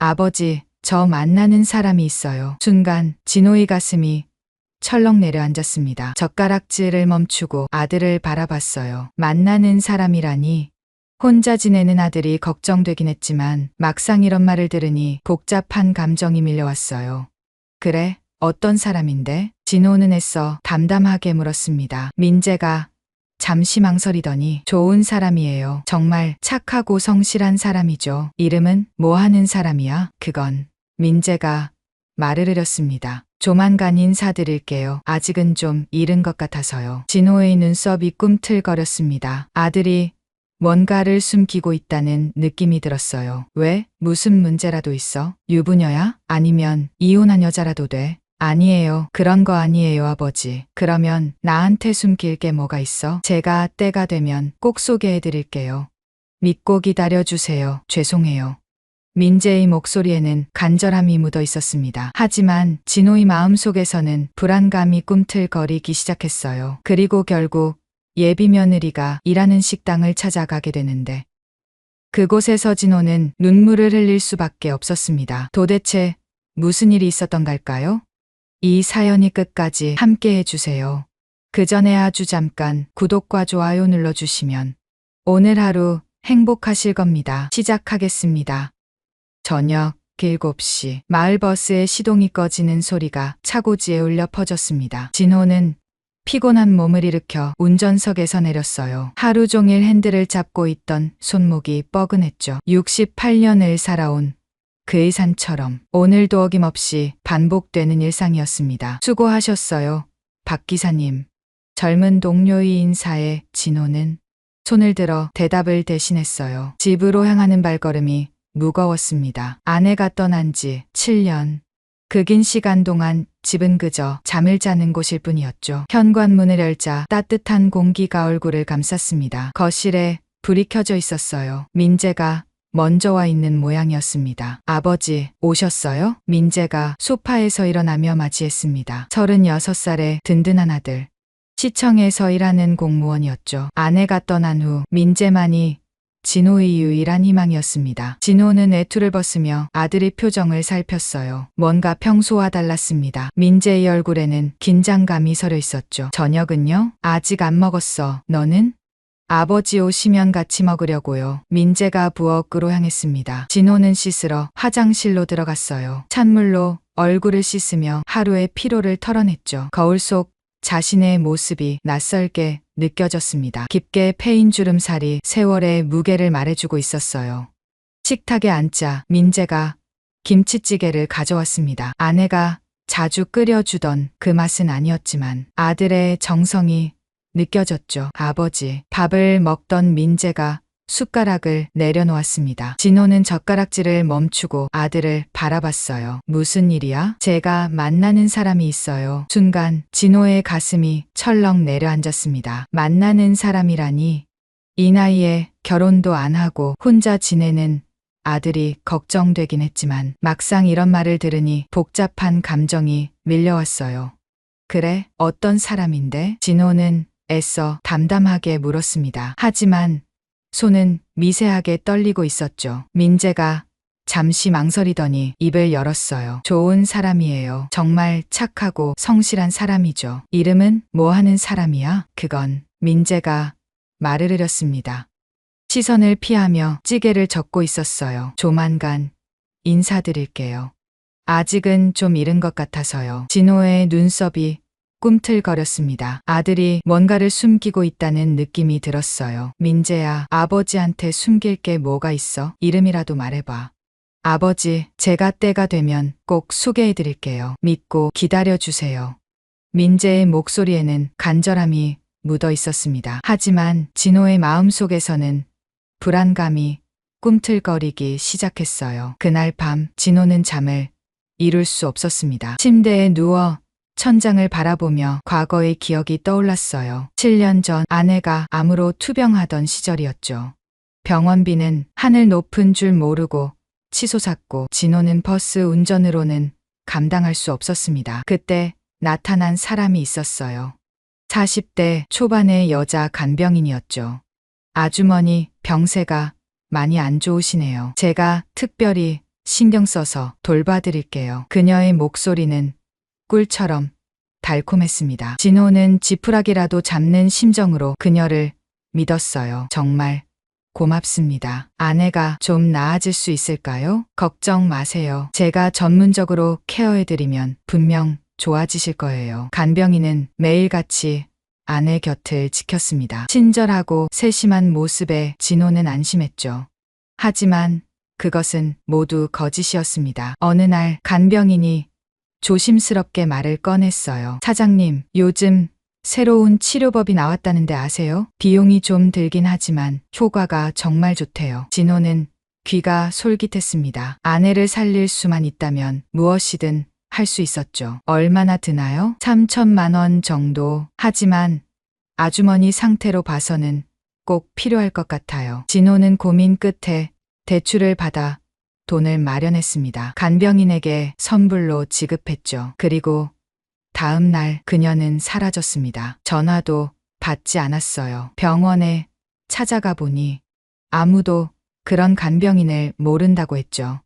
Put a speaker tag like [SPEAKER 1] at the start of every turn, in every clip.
[SPEAKER 1] 아버지, 저 만나는 사람이 있어요. 순간 진호의 가슴이 철렁 내려앉았습니다. 젓가락질을 멈추고 아들을 바라봤어요. 만나는 사람이라니. 혼자 지내는 아들이 걱정되긴 했지만 막상 이런 말을 들으니 복잡한 감정이 밀려왔어요. 그래? 어떤 사람인데? 진호는 애써 담담하게 물었습니다. 민재가 잠시 망설이더니 좋은 사람이에요. 정말 착하고 성실한 사람이죠. 이름은 뭐 하는 사람이야? 그건 민재가 말을 흐렸습니다. 조만간 인사드릴게요. 아직은 좀 이른 것 같아서요. 진호의 눈썹이 꿈틀거렸습니다. 아들이 뭔가를 숨기고 있다는 느낌이 들었어요. 왜? 무슨 문제라도 있어? 유부녀야? 아니면 이혼한 여자라도 돼? 아니에요. 그런 거 아니에요, 아버지. 그러면 나한테 숨길 게 뭐가 있어? 제가 때가 되면 꼭 소개해 드릴게요. 믿고 기다려 주세요. 죄송해요. 민재의 목소리에는 간절함이 묻어 있었습니다. 하지만 진호의 마음속에서는 불안감이 꿈틀거리기 시작했어요. 그리고 결국 예비 며느리가 일하는 식당을 찾아가게 되는데 그곳에서 진호는 눈물을 흘릴 수밖에 없었습니다. 도대체 무슨 일이 있었던 걸까요? 이 사연이 끝까지 함께 해주세요. 그 전에 아주 잠깐 구독과 좋아요 눌러주시면 오늘 하루 행복하실 겁니다. 시작하겠습니다. 저녁 7시 마을버스의 시동이 꺼지는 소리가 차고지에 울려 퍼졌습니다. 진호는 피곤한 몸을 일으켜 운전석에서 내렸어요. 하루 종일 핸들을 잡고 있던 손목이 뻐근했죠. 68년을 살아온 그의 삶처럼 오늘도 어김없이 반복되는 일상이었습니다. 수고하셨어요, 박 기사님. 젊은 동료의 인사에 진호는 손을 들어 대답을 대신했어요. 집으로 향하는 발걸음이 무거웠습니다. 아내가 떠난 지 7년. 그 긴 시간 동안 집은 그저 잠을 자는 곳일 뿐이었죠. 현관문을 열자 따뜻한 공기가 얼굴을 감쌌습니다. 거실에 불이 켜져 있었어요. 민재가 먼저 와 있는 모양이었습니다. 아버지, 오셨어요? 민재가 소파에서 일어나며 맞이했습니다. 36살의 든든한 아들. 시청에서 일하는 공무원이었죠. 아내가 떠난 후 민재만이 진호의 유일한 희망이었습니다. 진호는 외투를 벗으며 아들의 표정을 살폈어요. 뭔가 평소와 달랐습니다. 민재의 얼굴에는 긴장감이 서려 있었죠. 저녁은요? 아직 안 먹었어. 너는? 아버지 오시면 같이 먹으려고요. 민재가 부엌으로 향했습니다. 진호는 씻으러 화장실로 들어갔어요. 찬물로 얼굴을 씻으며 하루의 피로를 털어냈죠. 거울 속 자신의 모습이 낯설게 느껴졌습니다. 깊게 패인 주름살이 세월의 무게를 말해주고 있었어요. 식탁에 앉자 민재가 김치찌개를 가져왔습니다. 아내가 자주 끓여주던 그 맛은 아니었지만 아들의 정성이 느껴졌죠. 아버지, 밥을 먹던 민재가 숟가락을 내려놓았습니다. 진호는 젓가락질을 멈추고 아들을 바라봤어요. 무슨 일이야? 제가 만나는 사람이 있어요. 순간 진호의 가슴이 철렁 내려앉았습니다. 만나는 사람이라니. 이 나이에 결혼도 안 하고 혼자 지내는 아들이 걱정되긴 했지만 막상 이런 말을 들으니 복잡한 감정이 밀려왔어요. 그래? 어떤 사람인데? 진호는 애써 담담하게 물었습니다. 하지만 손은 미세하게 떨리고 있었죠. 민재가 잠시 망설이더니 입을 열었어요. 좋은 사람이에요. 정말 착하고 성실한 사람이죠. 이름은 뭐 하는 사람이야? 그건 민재가 말을 흐렸습니다. 시선을 피하며 찌개를 젓고 있었어요. 조만간 인사드릴게요. 아직은 좀 이른 것 같아서요. 진호의 눈썹이 꿈틀거렸습니다. 아들이 뭔가를 숨기고 있다는 느낌이 들었어요. 민재야, 아버지한테 숨길 게 뭐가 있어? 이름이라도 말해봐. 아버지, 제가 때가 되면 꼭 소개해드릴게요. 믿고 기다려주세요. 민재의 목소리에는 간절함이 묻어 있었습니다. 하지만 진호의 마음속에서는 불안감이 꿈틀거리기 시작했어요. 그날 밤 진호는 잠을 이룰 수 없었습니다. 침대에 누워 천장을 바라보며 과거의 기억이 떠올랐어요. 7년 전 아내가 암으로 투병하던 시절이었죠. 병원비는 하늘 높은 줄 모르고 치솟았고 진호는 버스 운전으로는 감당할 수 없었습니다. 그때 나타난 사람이 있었어요. 40대 초반의 여자 간병인이었죠. 아주머니, 병세가 많이 안 좋으시네요. 제가 특별히 신경 써서 돌봐드릴게요. 그녀의 목소리는 꿀처럼 달콤했습니다. 진호는 지푸라기라도 잡는 심정으로 그녀를 믿었어요. 정말 고맙습니다. 아내가 좀 나아질 수 있을까요? 걱정 마세요. 제가 전문적으로 케어해드리면 분명 좋아지실 거예요. 간병인은 매일같이 아내 곁을 지켰습니다. 친절하고 세심한 모습에 진호는 안심했죠. 하지만 그것은 모두 거짓이었습니다. 어느 날 간병인이 조심스럽게 말을 꺼냈어요. 사장님, 요즘 새로운 치료법이 나왔다는데 아세요? 비용이 좀 들긴 하지만 효과가 정말 좋대요. 진호는 귀가 솔깃했습니다. 아내를 살릴 수만 있다면 무엇이든 할 수 있었죠. 얼마나 드나요? 3천만 원 정도. 하지만 아주머니 상태로 봐서는 꼭 필요할 것 같아요. 진호는 고민 끝에 대출을 받아 돈을 마련했습니다. 간병인에게 선불로 지급했죠. 그리고 다음 날 그녀는 사라졌습니다. 전화도 받지 않았어요. 병원에 찾아가 보니 아무도 그런 간병인을 모른다고 했죠.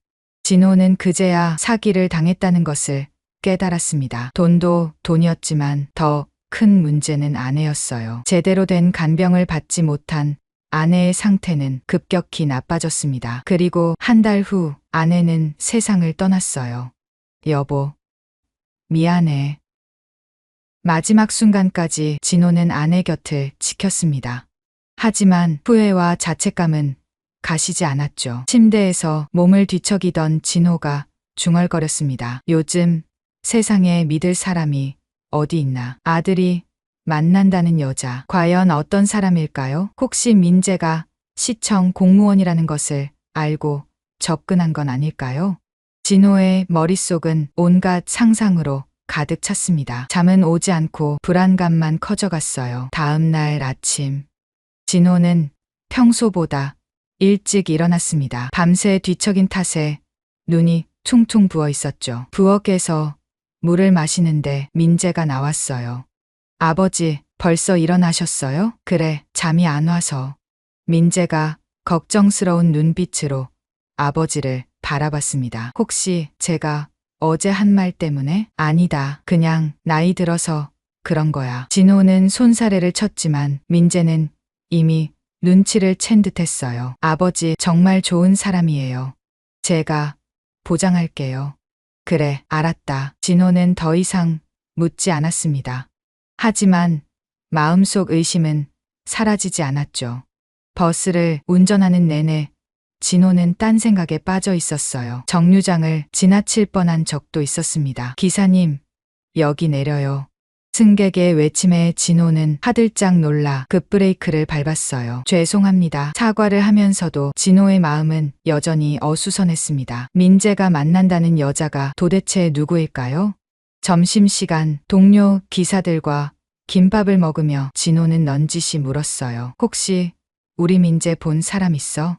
[SPEAKER 1] 진호는 그제야 사기를 당했다는 것을 깨달았습니다. 돈도 돈이었지만 더 큰 문제는 아내였어요. 제대로 된 간병을 받지 못한 아내의 상태는 급격히 나빠졌습니다. 그리고 한 달 후 아내는 세상을 떠났어요. 여보, 미안해. 마지막 순간까지 진호는 아내 곁을 지켰습니다. 하지만 후회와 자책감은 가시지 않았죠. 침대에서 몸을 뒤척이던 진호가 중얼거렸습니다. 요즘 세상에 믿을 사람이 어디 있나. 아들이 만난다는 여자, 과연 어떤 사람일까요? 혹시 민재가 시청 공무원이라는 것을 알고 접근한 건 아닐까요? 진호의 머릿속은 온갖 상상으로 가득 찼습니다. 잠은 오지 않고 불안감만 커져갔어요. 다음 날 아침, 진호는 평소보다 일찍 일어났습니다. 밤새 뒤척인 탓에 눈이 퉁퉁 부어 있었죠. 부엌에서 물을 마시는데 민재가 나왔어요. 아버지, 벌써 일어나셨어요? 그래, 잠이 안 와서. 민재가 걱정스러운 눈빛으로 아버지를 바라봤습니다. 혹시 제가 어제 한 말 때문에? 아니다. 그냥 나이 들어서 그런 거야. 진호는 손사래를 쳤지만 민재는 이미 눈치를 챈 듯했어요. 아버지 정말 좋은 사람이에요. 제가 보장할게요. 그래, 알았다. 진호는 더 이상 묻지 않았습니다. 하지만 마음속 의심은 사라지지 않았죠. 버스를 운전하는 내내 진호는 딴 생각에 빠져 있었어요. 정류장을 지나칠 뻔한 적도 있었습니다. 기사님, 여기 내려요. 승객의 외침에 진호는 화들짝 놀라 급브레이크를 밟았어요. 죄송합니다. 사과를 하면서도 진호의 마음은 여전히 어수선했습니다. 민재가 만난다는 여자가 도대체 누구일까요? 점심시간 동료 기사들과 김밥을 먹으며 진호는 넌지시 물었어요. 혹시 우리 민재 본 사람 있어?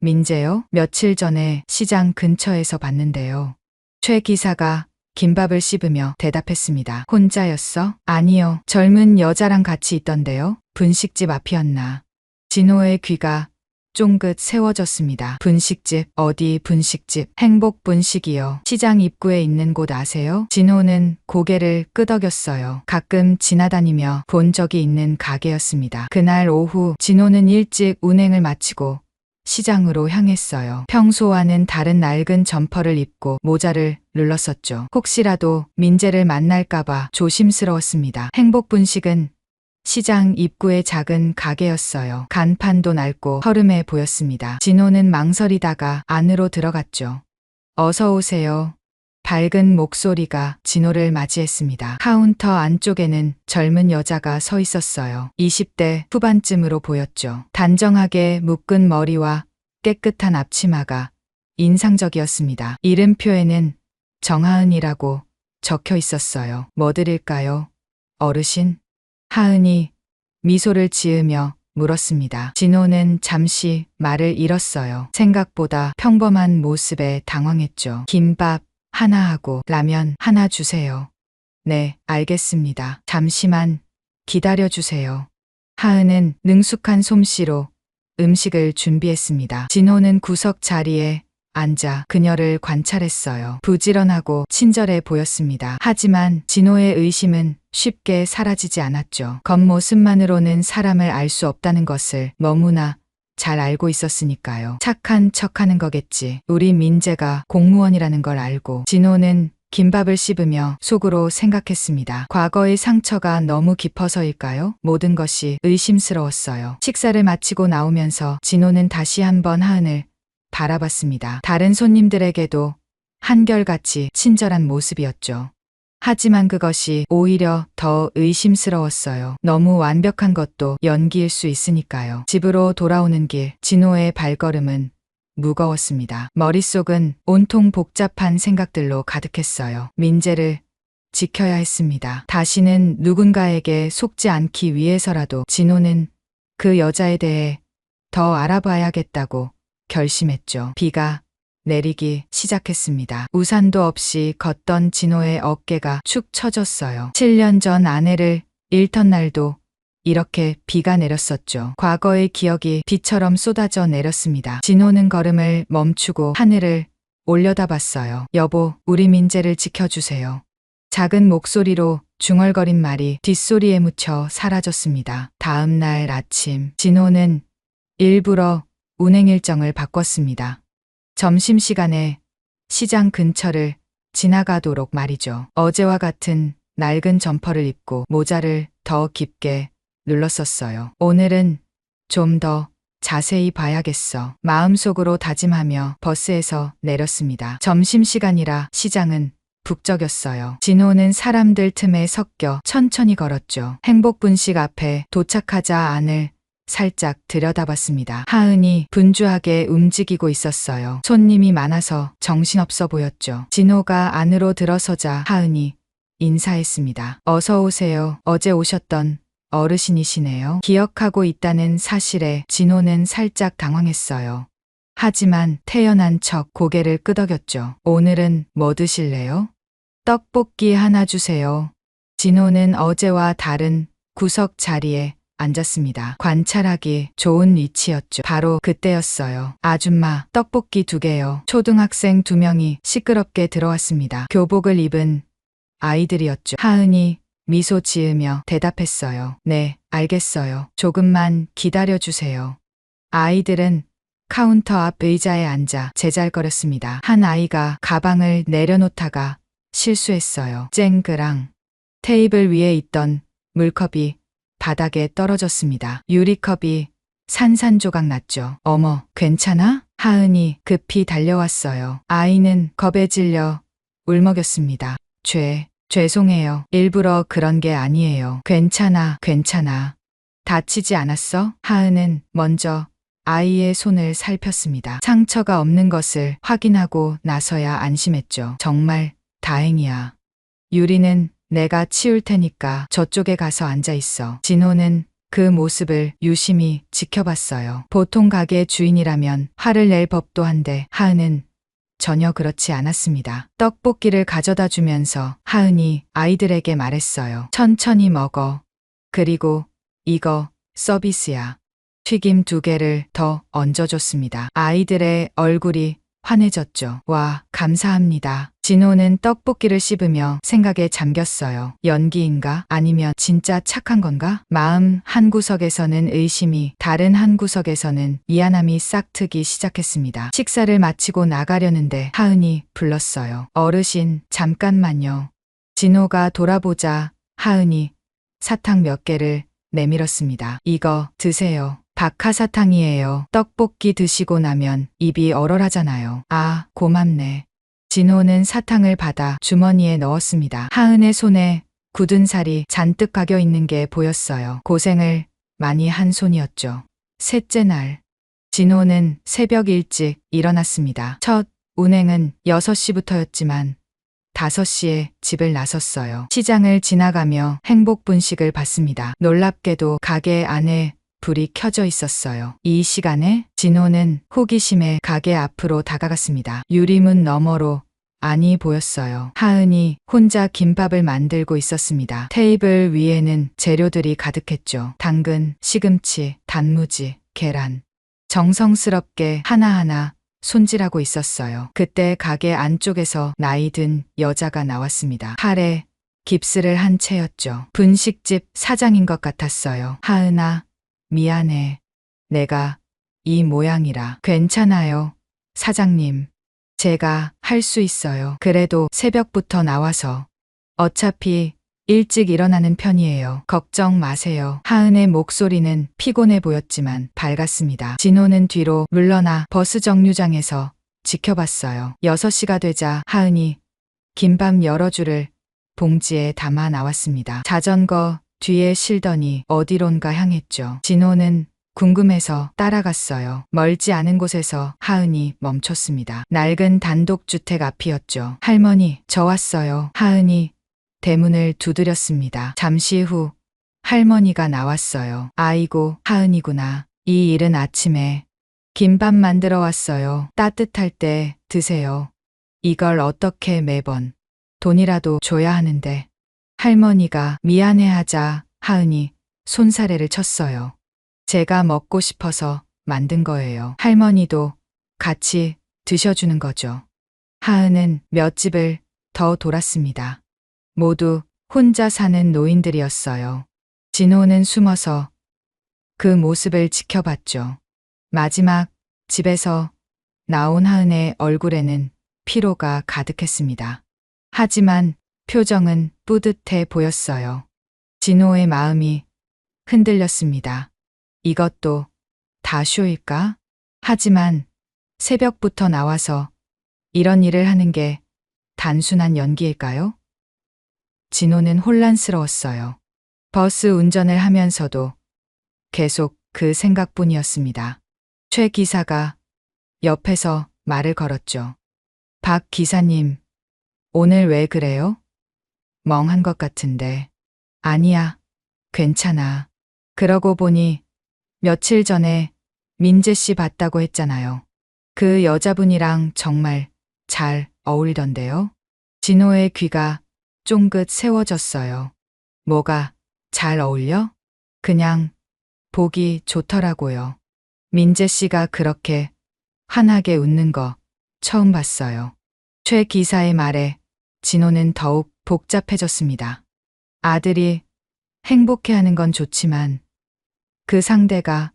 [SPEAKER 1] 민재요? 며칠 전에 시장 근처에서 봤는데요. 최 기사가 김밥을 씹으며 대답했습니다. 혼자였어? 아니요. 젊은 여자랑 같이 있던데요. 분식집 앞이었나. 진호의 귀가 쫑긋 세워졌습니다. 분식집, 어디 분식집? 행복분식이요. 시장 입구에 있는 곳 아세요? 진호는 고개를 끄덕였어요. 가끔 지나다니며 본 적이 있는 가게였습니다. 그날 오후 진호는 일찍 운행을 마치고 시장으로 향했어요. 평소와는 다른 낡은 점퍼를 입고 모자를 눌렀었죠. 혹시라도 민재를 만날까봐 조심스러웠습니다. 행복분식은 시장 입구의 작은 가게였어요. 간판도 낡고 허름해 보였습니다. 진호는 망설이다가 안으로 들어갔죠. 어서 오세요. 밝은 목소리가 진호를 맞이했습니다. 카운터 안쪽에는 젊은 여자가 서 있었어요. 20대 후반쯤으로 보였죠. 단정하게 묶은 머리와 깨끗한 앞치마가 인상적이었습니다. 이름표에는 정하은이라고 적혀 있었어요. 뭐 드릴까요? 어르신? 하은이 미소를 지으며 물었습니다. 진호는 잠시 말을 잃었어요. 생각보다 평범한 모습에 당황했죠. 김밥 하나 하고 라면 하나 주세요. 네, 알겠습니다. 잠시만 기다려주세요. 하은은 능숙한 솜씨로 음식을 준비했습니다. 진호는 구석 자리에 앉아 그녀를 관찰했어요. 부지런하고 친절해 보였습니다. 하지만 진호의 의심은 쉽게 사라지지 않았죠. 겉모습만으로는 사람을 알 수 없다는 것을 너무나 잘 알고 있었으니까요. 착한 척하는 거겠지. 우리 민재가 공무원이라는 걸 알고. 진호는 김밥을 씹으며 속으로 생각했습니다. 과거의 상처가 너무 깊어서일까요? 모든 것이 의심스러웠어요. 식사를 마치고 나오면서 진호는 다시 한번 하은을 바라봤습니다. 다른 손님들에게도 한결같이 친절한 모습이었죠. 하지만 그것이 오히려 더 의심스러웠어요. 너무 완벽한 것도 연기일 수 있으니까요. 집으로 돌아오는 길, 진호의 발걸음은 무거웠습니다. 머릿속은 온통 복잡한 생각들로 가득했어요. 민재를 지켜야 했습니다. 다시는 누군가에게 속지 않기 위해서라도 진호는 그 여자에 대해 더 알아봐야겠다고 결심했죠. 비가 내리기 시작했습니다. 우산도 없이 걷던 진호의 어깨가 축 처졌어요. 7년 전 아내를 잃던 날도 이렇게 비가 내렸었죠. 과거의 기억이 비처럼 쏟아져 내렸습니다. 진호는 걸음을 멈추고 하늘을 올려다봤어요. 여보, 우리 민재를 지켜주세요. 작은 목소리로 중얼거린 말이 뒷소리에 묻혀 사라졌습니다. 다음 날 아침, 진호는 일부러 운행 일정을 바꿨습니다. 점심시간에 시장 근처를 지나가도록 말이죠. 어제와 같은 낡은 점퍼를 입고 모자를 더 깊게 눌렀었어요. 오늘은 좀 더 자세히 봐야겠어. 마음속으로 다짐하며 버스에서 내렸습니다. 점심시간이라 시장은 북적였어요. 진호는 사람들 틈에 섞여 천천히 걸었죠. 행복분식 앞에 도착하자 안을 살짝 들여다봤습니다. 하은이 분주하게 움직이고 있었어요. 손님이 많아서 정신없어 보였죠. 진호가 안으로 들어서자 하은이 인사했습니다. 어서 오세요. 어제 오셨던 어르신이시네요. 기억하고 있다는 사실에 진호는 살짝 당황했어요. 하지만 태연한 척 고개를 끄덕였죠. 오늘은 뭐 드실래요? 떡볶이 하나 주세요. 진호는 어제와 다른 구석 자리에 앉았습니다. 관찰하기 좋은 위치였죠. 바로 그때였어요. 아줌마, 떡볶이 2개요. 초등학생 2명이 시끄럽게 들어왔습니다. 교복을 입은 아이들이었죠. 하은이 미소 지으며 대답했어요. 네, 알겠어요. 조금만 기다려주세요. 아이들은 카운터 앞 의자에 앉아 제잘거렸습니다. 한 아이가 가방을 내려놓다가 실수했어요. 쨍그랑 테이블 위에 있던 물컵이 바닥에 떨어졌습니다. 유리컵이 산산조각 났죠. 어머, 괜찮아? 하은이 급히 달려왔어요. 아이는 겁에 질려 울먹였습니다. 죄송해요. 일부러 그런 게 아니에요. 괜찮아. 다치지 않았어? 하은은 먼저 아이의 손을 살폈습니다. 상처가 없는 것을 확인하고 나서야 안심했죠. 정말 다행이야. 유리는 내가 치울 테니까 저쪽에 가서 앉아 있어. 진호는 그 모습을 유심히 지켜봤어요. 보통 가게 주인이라면 화를 낼 법도 한데 하은은 전혀 그렇지 않았습니다. 떡볶이를 가져다 주면서 하은이 아이들에게 말했어요. 천천히 먹어. 그리고 이거 서비스야. 튀김 2개를 더 얹어줬습니다. 아이들의 얼굴이 환해졌죠. 와, 감사합니다. 진호는 떡볶이를 씹으며 생각에 잠겼어요. 연기인가? 아니면 진짜 착한 건가? 마음 한구석에서는 의심이, 다른 한구석에서는 미안함이 싹트기 시작했습니다. 식사를 마치고 나가려는데 하은이 불렀어요. 어르신, 잠깐만요. 진호가 돌아보자 하은이 사탕 몇 개를 내밀었습니다. 이거 드세요. 박하사탕이에요. 떡볶이 드시고 나면 입이 얼얼하잖아요. 아, 고맙네. 진호는 사탕을 받아 주머니에 넣었습니다. 하은의 손에 굳은 살이 잔뜩 박여 있는 게 보였어요. 고생을 많이 한 손이었죠. 셋째 날, 진호는 새벽 일찍 일어났습니다. 첫 운행은 6시부터였지만 5시에 집을 나섰어요. 시장을 지나가며 행복분식을 봤습니다. 놀랍게도 가게 안에 불이 켜져 있었어요. 이 시간에 진호는 호기심에 가게 앞으로 다가갔습니다. 유리문 너머로 안이 보였어요. 하은이 혼자 김밥을 만들고 있었습니다. 테이블 위에는 재료들이 가득했죠. 당근, 시금치, 단무지, 계란. 정성스럽게 하나하나 손질하고 있었어요. 그때 가게 안쪽에서 나이 든 여자가 나왔습니다. 팔에 깁스를 한 채였죠. 분식집 사장인 것 같았어요. 하은아, 미안해. 내가 이 모양이라. 괜찮아요. 사장님. 제가 할 수 있어요. 그래도 새벽부터 나와서. 어차피 일찍 일어나는 편이에요. 걱정 마세요. 하은의 목소리는 피곤해 보였지만 밝았습니다. 진호는 뒤로 물러나 버스 정류장에서 지켜봤어요. 6시가 되자 하은이 김밥 여러 줄을 봉지에 담아 나왔습니다. 자전거 뒤에 실더니 어디론가 향했죠. 진호는 궁금해서 따라갔어요. 멀지 않은 곳에서 하은이 멈췄습니다. 낡은 단독주택 앞이었죠. 할머니, 저 왔어요. 하은이 대문을 두드렸습니다. 잠시 후 할머니가 나왔어요. 아이고, 하은이구나. 이 이른 아침에 김밥 만들어 왔어요. 따뜻할 때 드세요. 이걸 어떻게 매번 돈이라도 줘야 하는데. 할머니가 미안해하자 하은이 손사래를 쳤어요. 제가 먹고 싶어서 만든 거예요. 할머니도 같이 드셔주는 거죠. 하은은 몇 집을 더 돌았습니다. 모두 혼자 사는 노인들이었어요. 진호는 숨어서 그 모습을 지켜봤죠. 마지막 집에서 나온 하은의 얼굴에는 피로가 가득했습니다. 하지만 표정은 뿌듯해 보였어요. 진호의 마음이 흔들렸습니다. 이것도 다 쇼일까? 하지만 새벽부터 나와서 이런 일을 하는 게 단순한 연기일까요? 진호는 혼란스러웠어요. 버스 운전을 하면서도 계속 그 생각뿐이었습니다. 최 기사가 옆에서 말을 걸었죠. 박 기사님, 오늘 왜 그래요? 멍한 것 같은데. 아니야, 괜찮아. 그러고 보니 며칠 전에 민재 씨 봤다고 했잖아요. 그 여자분이랑 정말 잘 어울리던데요. 진호의 귀가 쫑긋 세워졌어요. 뭐가 잘 어울려? 그냥 보기 좋더라고요. 민재 씨가 그렇게 환하게 웃는 거 처음 봤어요. 최 기사의 말에 진호는 더욱 복잡해졌습니다. 아들이 행복해하는 건 좋지만 그 상대가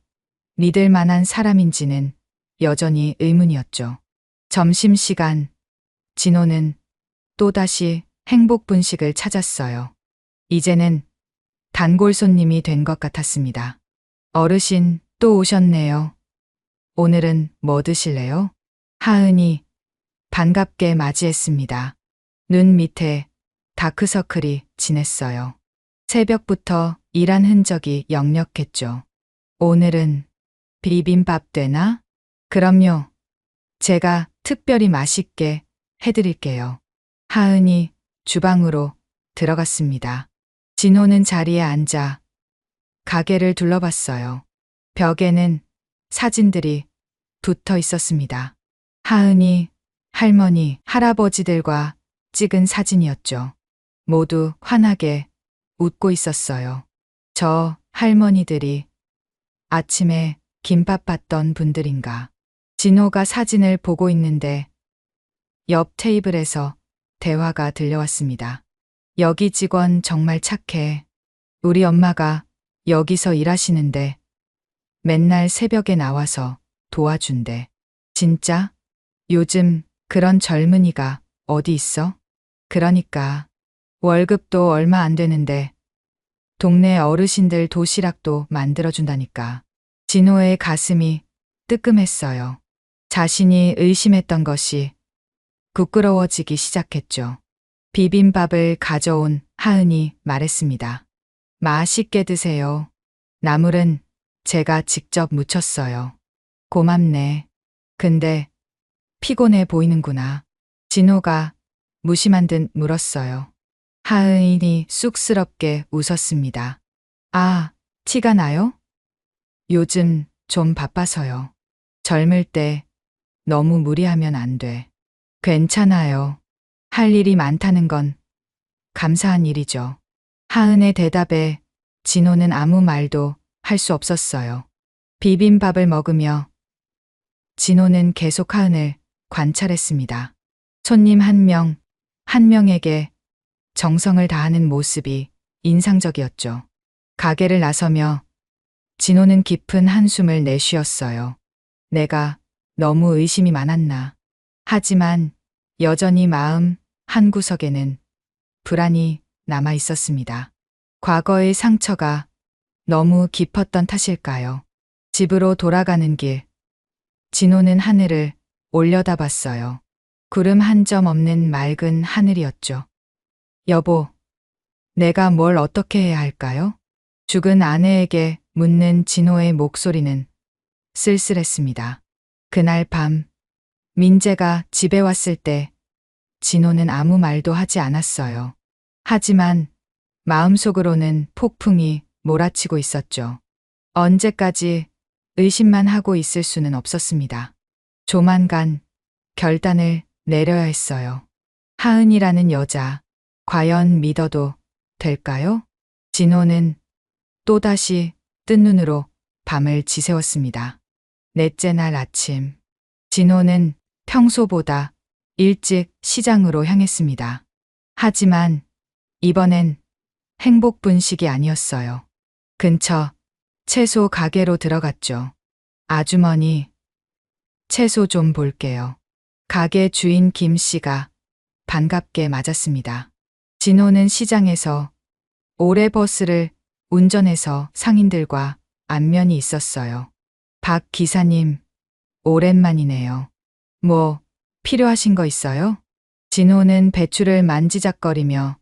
[SPEAKER 1] 믿을 만한 사람인지는 여전히 의문이었죠. 점심시간, 진호는 또다시 행복 분식을 찾았어요. 이제는 단골 손님이 된 것 같았습니다. 어르신 또 오셨네요. 오늘은 뭐 드실래요? 하은이 반갑게 맞이했습니다. 눈 밑에 다크서클이 진했어요. 새벽부터 일한 흔적이 역력했죠. 오늘은 비빔밥 되나? 그럼요. 제가 특별히 맛있게 해드릴게요. 하은이 주방으로 들어갔습니다. 진호는 자리에 앉아 가게를 둘러봤어요. 벽에는 사진들이 붙어 있었습니다. 하은이, 할머니, 할아버지들과 찍은 사진이었죠. 모두 환하게 웃고 있었어요. 저 할머니들이 아침에 김밥 받던 분들인가. 진호가 사진을 보고 있는데 옆 테이블에서 대화가 들려왔습니다. 여기 직원 정말 착해. 우리 엄마가 여기서 일하시는데 맨날 새벽에 나와서 도와준대. 진짜? 요즘 그런 젊은이가 어디 있어? 그러니까 월급도 얼마 안 되는데 동네 어르신들 도시락도 만들어준다니까. 진호의 가슴이 뜨끔했어요. 자신이 의심했던 것이 부끄러워지기 시작했죠. 비빔밥을 가져온 하은이 말했습니다. 맛있게 드세요. 나물은 제가 직접 무쳤어요. 고맙네. 근데 피곤해 보이는구나. 진호가 무심한 듯 물었어요. 하은이 쑥스럽게 웃었습니다. 아, 티가 나요? 요즘 좀 바빠서요. 젊을 때 너무 무리하면 안 돼. 괜찮아요. 할 일이 많다는 건 감사한 일이죠. 하은의 대답에 진호는 아무 말도 할 수 없었어요. 비빔밥을 먹으며 진호는 계속 하은을 관찰했습니다. 손님 한 명, 한 명에게 정성을 다하는 모습이 인상적이었죠. 가게를 나서며 진호는 깊은 한숨을 내쉬었어요. 내가 너무 의심이 많았나. 하지만 여전히 마음 한구석에는 불안이 남아 있었습니다. 과거의 상처가 너무 깊었던 탓일까요? 집으로 돌아가는 길, 진호는 하늘을 올려다봤어요. 구름 한 점 없는 맑은 하늘이었죠. 여보, 내가 뭘 어떻게 해야 할까요? 죽은 아내에게 묻는 진호의 목소리는 쓸쓸했습니다. 그날 밤, 민재가 집에 왔을 때 진호는 아무 말도 하지 않았어요. 하지만 마음속으로는 폭풍이 몰아치고 있었죠. 언제까지 의심만 하고 있을 수는 없었습니다. 조만간 결단을 내려야 했어요. 하은이라는 여자, 과연 믿어도 될까요? 진호는 또다시 뜬 눈으로 밤을 지새웠습니다. 넷째 날 아침, 진호는 평소보다 일찍 시장으로 향했습니다. 하지만 이번엔 행복 분식이 아니었어요. 근처 채소 가게로 들어갔죠. 아주머니, 채소 좀 볼게요. 가게 주인 김 씨가 반갑게 맞았습니다. 진호는 시장에서 오래 버스를 운전해서 상인들과 안면이 있었어요. 박 기사님, 오랜만이네요. 뭐 필요하신 거 있어요? 진호는 배추를 만지작거리며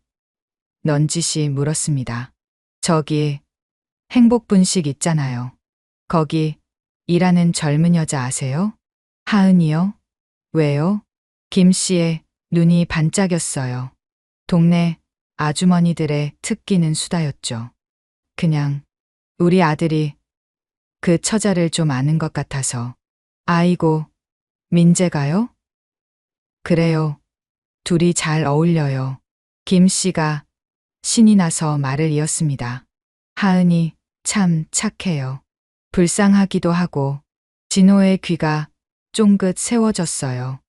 [SPEAKER 1] 넌지시 물었습니다. 저기 행복분식 있잖아요. 거기 일하는 젊은 여자 아세요? 하은이요? 왜요? 김 씨의 눈이 반짝였어요. 동네 아주머니들의 특기는 수다였죠. 그냥 우리 아들이 그 처자를 좀 아는 것 같아서. 아이고, 민재가요? 그래요. 둘이 잘 어울려요. 김 씨가 신이 나서 말을 이었습니다. 하은이 참 착해요. 불쌍하기도 하고. 진호의 귀가 쫑긋 세워졌어요.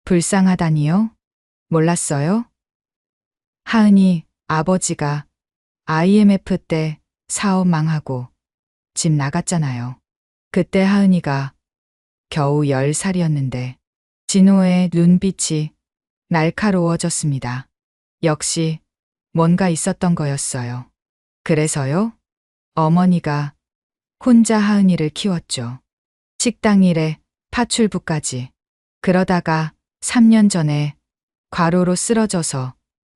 [SPEAKER 1] 불쌍하다니요? 몰랐어요? 하은이 아버지가 IMF 때 사업 망하고 집 나갔잖아요. 그때 하은이가 겨우 10살이었는데 진호의 눈빛이 날카로워졌습니다. 역시 뭔가 있었던 거였어요. 그래서요? 어머니가 혼자 하은이를 키웠죠. 식당 일에 파출부까지. 그러다가 3년 전에 과로로 쓰러져서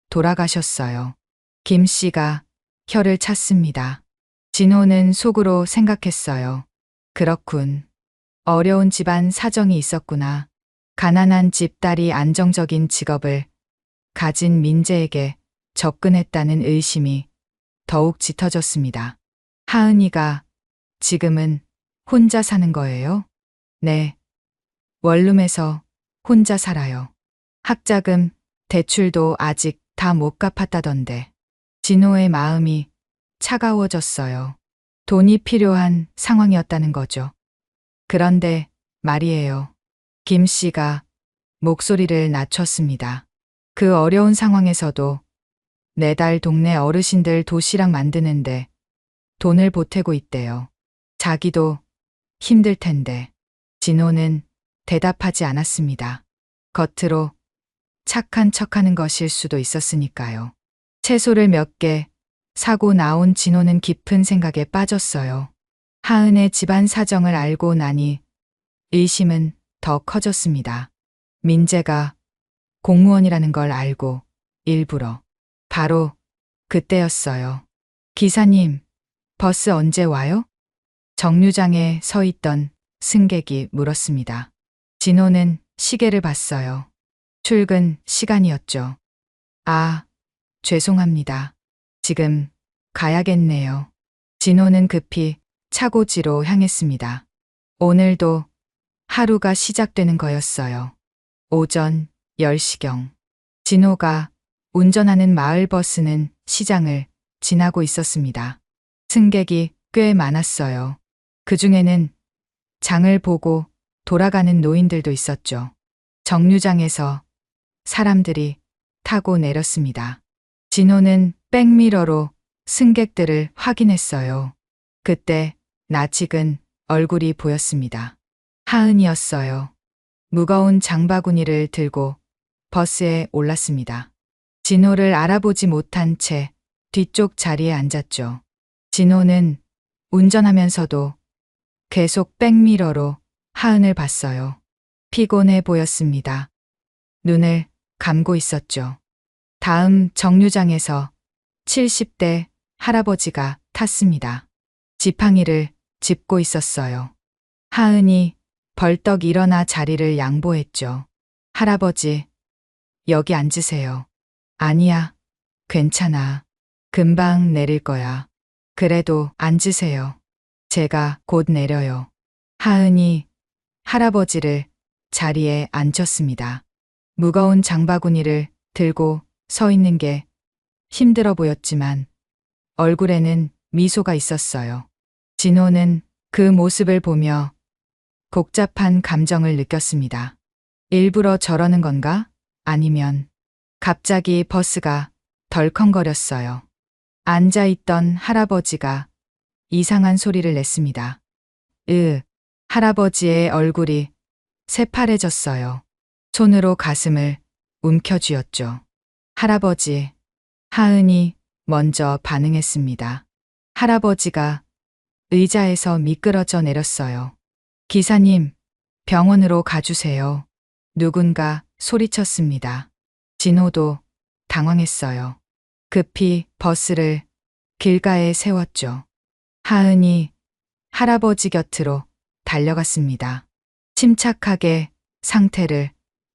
[SPEAKER 1] 돌아가셨어요. 김 씨가 혀를 찼습니다. 진호는 속으로 생각했어요. 그렇군. 어려운 집안 사정이 있었구나. 가난한 집딸이 안정적인 직업을 가진 민재에게 접근했다는 의심이 더욱 짙어졌습니다. 하은이가 지금은 혼자 사는 거예요? 네. 원룸에서 혼자 살아요. 학자금, 대출도 아직 다 못 갚았다던데. 진호의 마음이 차가워졌어요. 돈이 필요한 상황이었다는 거죠. 그런데 말이에요. 김 씨가 목소리를 낮췄습니다. 그 어려운 상황에서도 매달 동네 어르신들 도시락 만드는데 돈을 보태고 있대요. 자기도 힘들 텐데. 진호는 대답하지 않았습니다. 겉으로 착한 척하는 것일 수도 있었으니까요. 채소를 몇 개 사고 나온 진호는 깊은 생각에 빠졌어요. 하은의 집안 사정을 알고 나니 의심은 더 커졌습니다. 민재가 공무원이라는 걸 알고 일부러. 바로 그때였어요. 기사님, 버스 언제 와요? 정류장에 서 있던 승객이 물었습니다. 진호는 시계를 봤어요. 출근 시간이었죠. 아, 죄송합니다. 지금 가야겠네요. 진호는 급히 차고지로 향했습니다. 오늘도 하루가 시작되는 거였어요. 오전 10시경. 진호가 운전하는 마을버스는 시장을 지나고 있었습니다. 승객이 꽤 많았어요. 그 중에는 장을 보고 돌아가는 노인들도 있었죠. 정류장에서 사람들이 타고 내렸습니다. 진호는 백미러로 승객들을 확인했어요. 그때 낯익은 얼굴이 보였습니다. 하은이었어요. 무거운 장바구니를 들고 버스에 올랐습니다. 진호를 알아보지 못한 채 뒤쪽 자리에 앉았죠. 진호는 운전하면서도 계속 백미러로 하은을 봤어요. 피곤해 보였습니다. 눈을 감고 있었죠. 다음 정류장에서 70대 할아버지가 탔습니다. 지팡이를 짚고 있었어요. 하은이 벌떡 일어나 자리를 양보했죠. 할아버지, 여기 앉으세요. 아니야, 괜찮아. 금방 내릴 거야. 그래도 앉으세요. 제가 곧 내려요. 하은이 할아버지를 자리에 앉혔습니다. 무거운 장바구니를 들고 서 있는 게 힘들어 보였지만 얼굴에는 미소가 있었어요. 진호는 그 모습을 보며 복잡한 감정을 느꼈습니다. 일부러 저러는 건가? 아니면 갑자기 버스가 덜컹거렸어요. 앉아있던 할아버지가 이상한 소리를 냈습니다. 할아버지의 얼굴이 새파래졌어요. 손으로 가슴을 움켜쥐었죠. 할아버지, 하은이 먼저 반응했습니다. 할아버지가 의자에서 미끄러져 내렸어요. 기사님, 병원으로 가주세요. 누군가 소리쳤습니다. 진호도 당황했어요. 급히 버스를 길가에 세웠죠. 하은이 할아버지 곁으로 달려갔습니다. 침착하게 상태를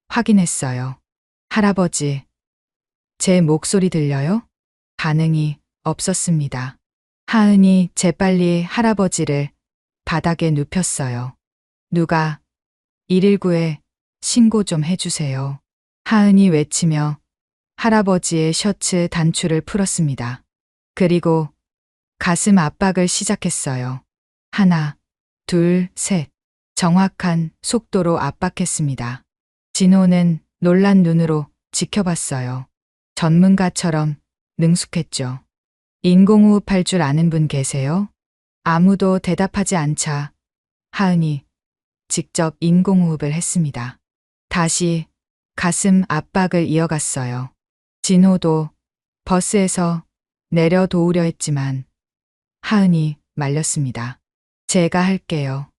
[SPEAKER 1] 확인했어요. 할아버지, 제 목소리 들려요? 반응이 없었습니다. 하은이 재빨리 할아버지를 바닥에 눕혔어요. 누가 119에 신고 좀 해주세요. 하은이 외치며 할아버지의 셔츠 단추를 풀었습니다. 그리고 가슴 압박을 시작했어요. 하나, 둘, 셋. 정확한 속도로 압박했습니다. 진호는 놀란 눈으로 지켜봤어요. 전문가처럼 능숙했죠. 인공호흡 할 줄 아는 분 계세요? 아무도 대답하지 않자 하은이 직접 인공호흡을 했습니다. 다시 가슴 압박을 이어갔어요. 진호도 버스에서 내려 도우려 했지만 하은이 말렸습니다. 제가 할게요.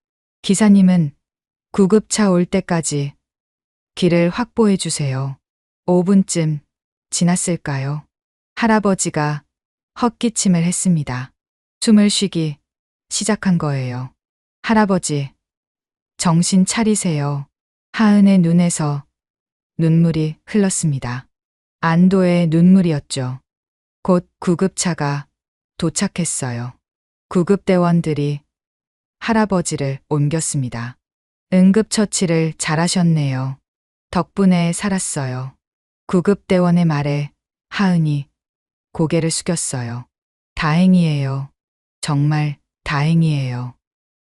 [SPEAKER 1] 기사님은 구급차 올 때까지 길을 확보해 주세요. 5분쯤 지났을까요? 할아버지가 헛기침을 했습니다. 숨을 쉬기 시작한 거예요. 할아버지, 정신 차리세요. 하은의 눈에서 눈물이 흘렀습니다. 안도의 눈물이었죠. 곧 구급차가 도착했어요. 구급대원들이 할아버지를 옮겼습니다. 응급처치를 잘하셨네요. 덕분에 살았어요. 구급대원의 말에 하은이 고개를 숙였어요. 다행이에요. 정말 다행이에요.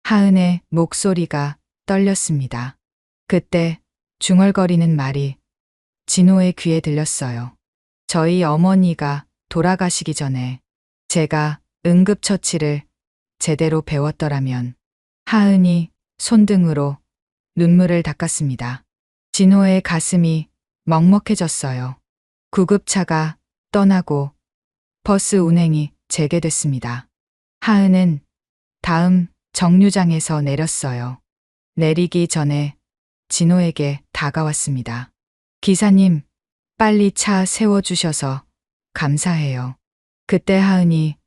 [SPEAKER 1] 하은의 목소리가 떨렸습니다. 그때 중얼거리는 말이 진호의 귀에 들렸어요. 저희 어머니가 돌아가시기 전에 제가 응급처치를 제대로 배웠더라면. 하은이 손등으로 눈물을 닦았습니다. 진호의 가슴이 먹먹해졌어요. 구급차가 떠나고 버스 운행이 재개됐습니다. 하은은 다음 정류장에서 내렸어요. 내리기 전에 진호에게 다가왔습니다. 기사님, 빨리 차 세워주셔서 감사해요. 그때 하은이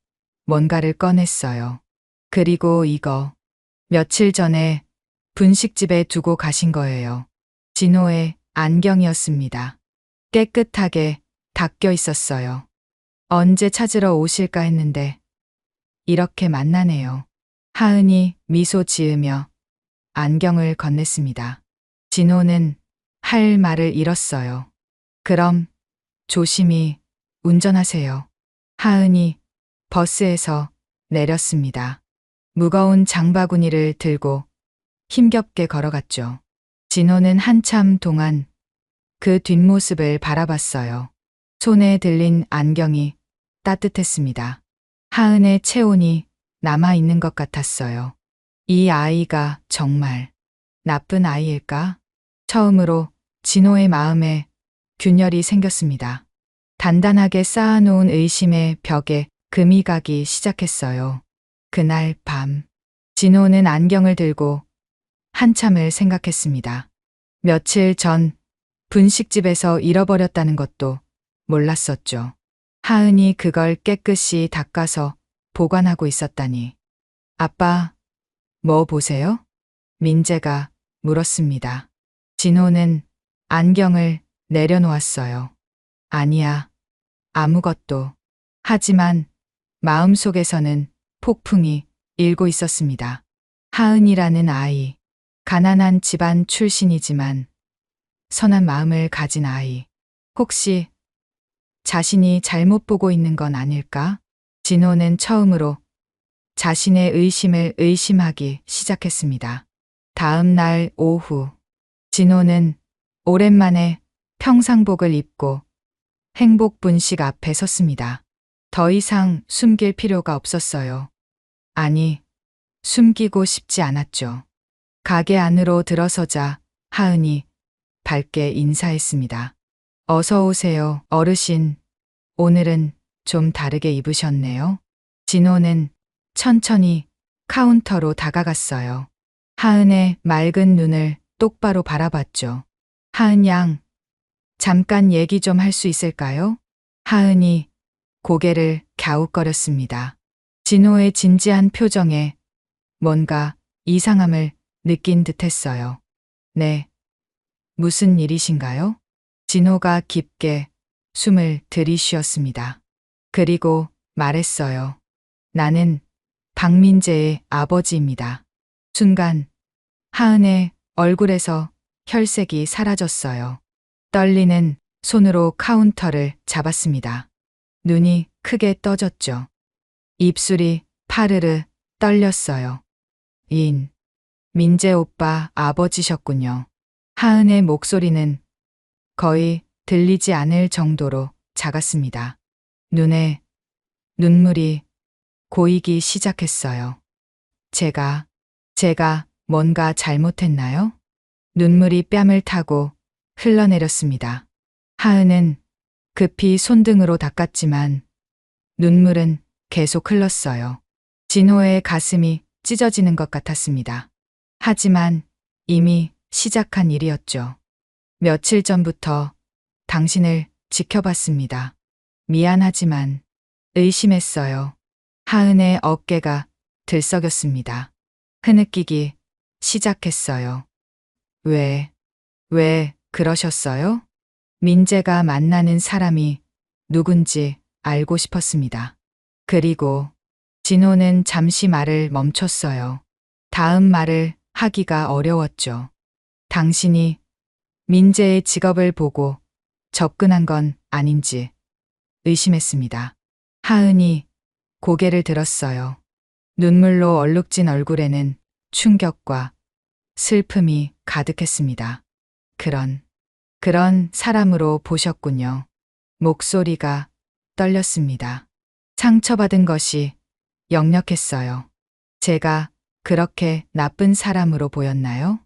[SPEAKER 1] 뭔가를 꺼냈어요. 그리고 이거 며칠 전에 분식집에 두고 가신 거예요. 진호의 안경이었습니다. 깨끗하게 닦여 있었어요. 언제 찾으러 오실까 했는데 이렇게 만나네요. 하은이 미소 지으며 안경을 건넸습니다. 진호는 할 말을 잃었어요. 그럼 조심히 운전하세요. 하은이 버스에서 내렸습니다. 무거운 장바구니를 들고 힘겹게 걸어갔죠. 진호는 한참 동안 그 뒷모습을 바라봤어요. 손에 들린 안경이 따뜻했습니다. 하은의 체온이 남아있는 것 같았어요. 이 아이가 정말 나쁜 아이일까? 처음으로 진호의 마음에 균열이 생겼습니다. 단단하게 쌓아놓은 의심의 벽에 금이 가기 시작했어요. 그날 밤, 진호는 안경을 들고 한참을 생각했습니다. 며칠 전 분식집에서 잃어버렸다는 것도 몰랐었죠. 하은이 그걸 깨끗이 닦아서 보관하고 있었다니. 아빠, 뭐 보세요? 민재가 물었습니다. 진호는 안경을 내려놓았어요. 아니야, 아무것도. 하지만 마음속에서는 폭풍이 일고 있었습니다. 하은이라는 아이, 가난한 집안 출신이지만 선한 마음을 가진 아이. 혹시 자신이 잘못 보고 있는 건 아닐까? 진호는 처음으로 자신의 의심을 의심하기 시작했습니다. 다음 날 오후, 진호는 오랜만에 평상복을 입고 행복 분식 앞에 섰습니다. 더 이상 숨길 필요가 없었어요. 아니, 숨기고 싶지 않았죠. 가게 안으로 들어서자 하은이 밝게 인사했습니다. 어서 오세요, 어르신. 오늘은 좀 다르게 입으셨네요. 진호는 천천히 카운터로 다가갔어요. 하은의 맑은 눈을 똑바로 바라봤죠. 하은 양, 잠깐 얘기 좀 할 수 있을까요? 하은이 고개를 갸웃거렸습니다. 진호의 진지한 표정에 뭔가 이상함을 느낀 듯했어요. 네, 무슨 일이신가요? 진호가 깊게 숨을 들이쉬었습니다. 그리고 말했어요. 나는 박민재의 아버지입니다. 순간 하은의 얼굴에서 혈색이 사라졌어요. 떨리는 손으로 카운터를 잡았습니다. 눈이 크게 떠졌죠. 입술이 파르르 떨렸어요. 민재 오빠 아버지셨군요. 하은의 목소리는 거의 들리지 않을 정도로 작았습니다. 눈에 눈물이 고이기 시작했어요. 제가 뭔가 잘못했나요? 눈물이 뺨을 타고 흘러내렸습니다. 하은은 급히 손등으로 닦았지만 눈물은 계속 흘렀어요. 진호의 가슴이 찢어지는 것 같았습니다. 하지만 이미 시작한 일이었죠. 며칠 전부터 당신을 지켜봤습니다. 미안하지만 의심했어요. 하은의 어깨가 들썩였습니다. 흐느끼기 시작했어요. 왜 그러셨어요? 민재가 만나는 사람이 누군지 알고 싶었습니다. 그리고 진호는 잠시 말을 멈췄어요. 다음 말을 하기가 어려웠죠. 당신이 민재의 직업을 보고 접근한 건 아닌지 의심했습니다. 하은이 고개를 들었어요. 눈물로 얼룩진 얼굴에는 충격과 슬픔이 가득했습니다. 그런 사람으로 보셨군요. 목소리가 떨렸습니다. 상처받은 것이 역력했어요. 제가 그렇게 나쁜 사람으로 보였나요?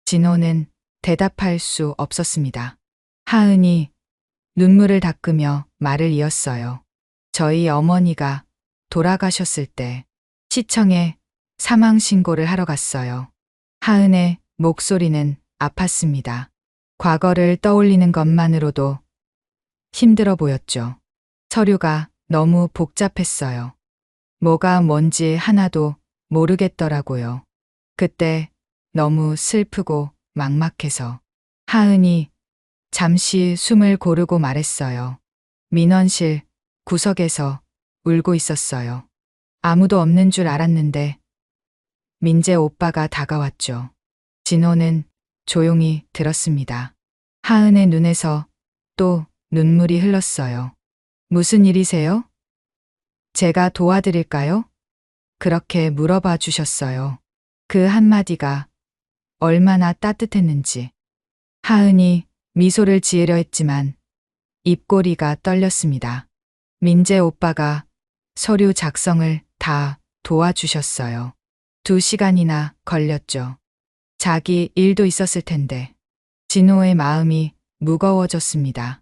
[SPEAKER 1] 진호는 대답할 수 없었습니다. 하은이 눈물을 닦으며 말을 이었어요. 저희 어머니가 돌아가셨을 때 시청에 사망 신고를 하러 갔어요. 하은의 목소리는 아팠습니다. 과거를 떠올리는 것만으로도 힘들어 보였죠. 서류가 너무 복잡했어요. 뭐가 뭔지 하나도 모르겠더라고요. 그때 너무 슬프고 막막해서. 하은이 잠시 숨을 고르고 말했어요. 민원실 구석에서 울고 있었어요. 아무도 없는 줄 알았는데 민재 오빠가 다가왔죠. 진호는 조용히 들었습니다. 하은의 눈에서 또 눈물이 흘렀어요. 무슨 일이세요? 제가 도와드릴까요? 그렇게 물어봐 주셨어요. 그 한마디가 얼마나 따뜻했는지. 하은이 미소를 지으려 했지만 입꼬리가 떨렸습니다. 민재 오빠가 서류 작성을 다 도와주셨어요. 2시간이나 걸렸죠. 자기 일도 있었을 텐데. 진호의 마음이 무거워졌습니다.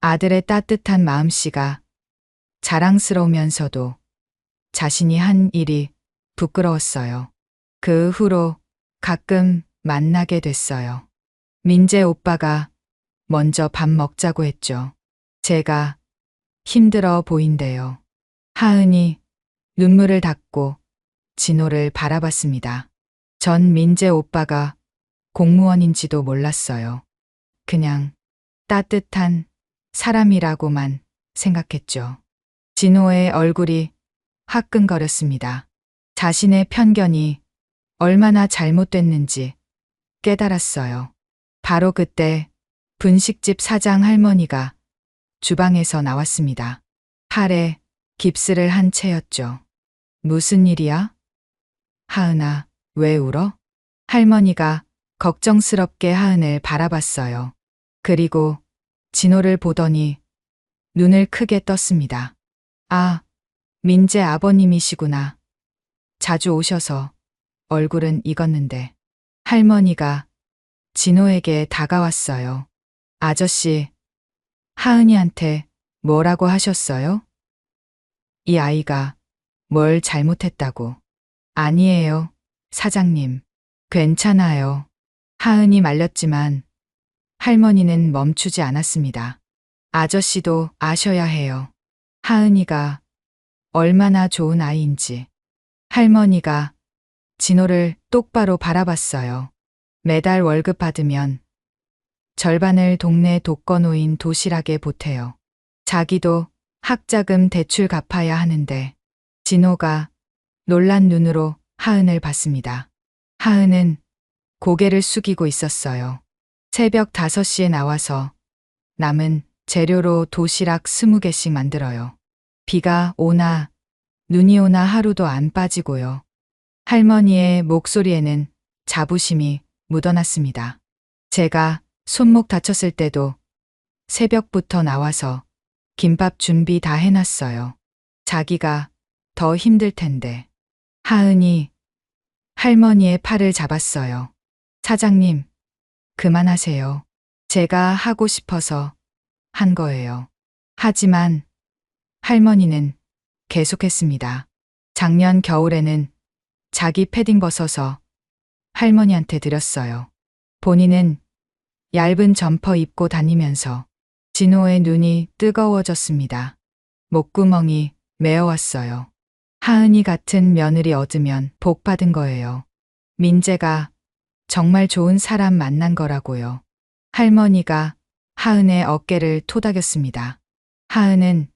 [SPEAKER 1] 아들의 따뜻한 마음씨가 자랑스러우면서도 자신이 한 일이 부끄러웠어요. 그 후로 가끔 만나게 됐어요. 민재 오빠가 먼저 밥 먹자고 했죠. 제가 힘들어 보인대요. 하은이 눈물을 닦고 진호를 바라봤습니다. 전 민재 오빠가 공무원인지도 몰랐어요. 그냥 따뜻한 사람이라고만 생각했죠. 진호의 얼굴이 화끈거렸습니다. 자신의 편견이 얼마나 잘못됐는지 깨달았어요. 바로 그때 분식집 사장 할머니가 주방에서 나왔습니다. 팔에 깁스를 한 채였죠. 무슨 일이야? 하은아, 왜 울어? 할머니가 걱정스럽게 하은을 바라봤어요. 그리고 진호를 보더니 눈을 크게 떴습니다. 아, 민재 아버님이시구나. 자주 오셔서 얼굴은 익었는데. 할머니가 진호에게 다가왔어요. 아저씨, 하은이한테 뭐라고 하셨어요? 이 아이가 뭘 잘못했다고. 아니에요, 사장님. 괜찮아요. 하은이 말렸지만 할머니는 멈추지 않았습니다. 아저씨도 아셔야 해요. 하은이가 얼마나 좋은 아이인지. 할머니가 진호를 똑바로 바라봤어요. 매달 월급 받으면 절반을 동네 독거노인 도시락에 보태요. 자기도 학자금 대출 갚아야 하는데. 진호가 놀란 눈으로 하은을 봤습니다. 하은은 고개를 숙이고 있었어요. 새벽 5시에 나와서 남은 재료로 도시락 20개씩 만들어요. 비가 오나 눈이 오나 하루도 안 빠지고요. 할머니의 목소리에는 자부심이 묻어났습니다. 제가 손목 다쳤을 때도 새벽부터 나와서 김밥 준비 다 해놨어요. 자기가 더 힘들 텐데. 하은이 할머니의 팔을 잡았어요. 사장님, 그만하세요. 제가 하고 싶어서 한 거예요. 하지만 할머니는 계속했습니다. 작년 겨울에는 자기 패딩 벗어서 할머니한테 드렸어요. 본인은 얇은 점퍼 입고 다니면서. 진호의 눈이 뜨거워졌습니다. 목구멍이 메어왔어요. 하은이 같은 며느리 얻으면 복 받은 거예요. 민재가 정말 좋은 사람 만난 거라고요. 할머니가 하은의 어깨를 토닥였습니다. 하은은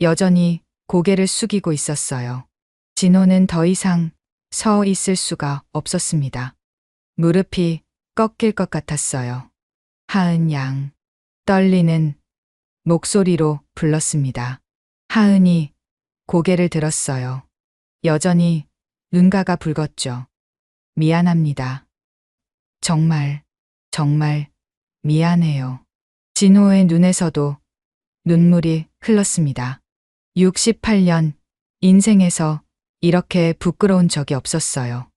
[SPEAKER 1] 여전히 고개를 숙이고 있었어요. 진호는 더 이상 서 있을 수가 없었습니다. 무릎이 꺾일 것 같았어요. 하은 양. 떨리는 목소리로 불렀습니다. 하은이 고개를 들었어요. 여전히 눈가가 붉었죠. 미안합니다. 정말 미안해요. 진호의 눈에서도 눈물이 흘렀습니다. 68년 인생에서 이렇게 부끄러운 적이 없었어요.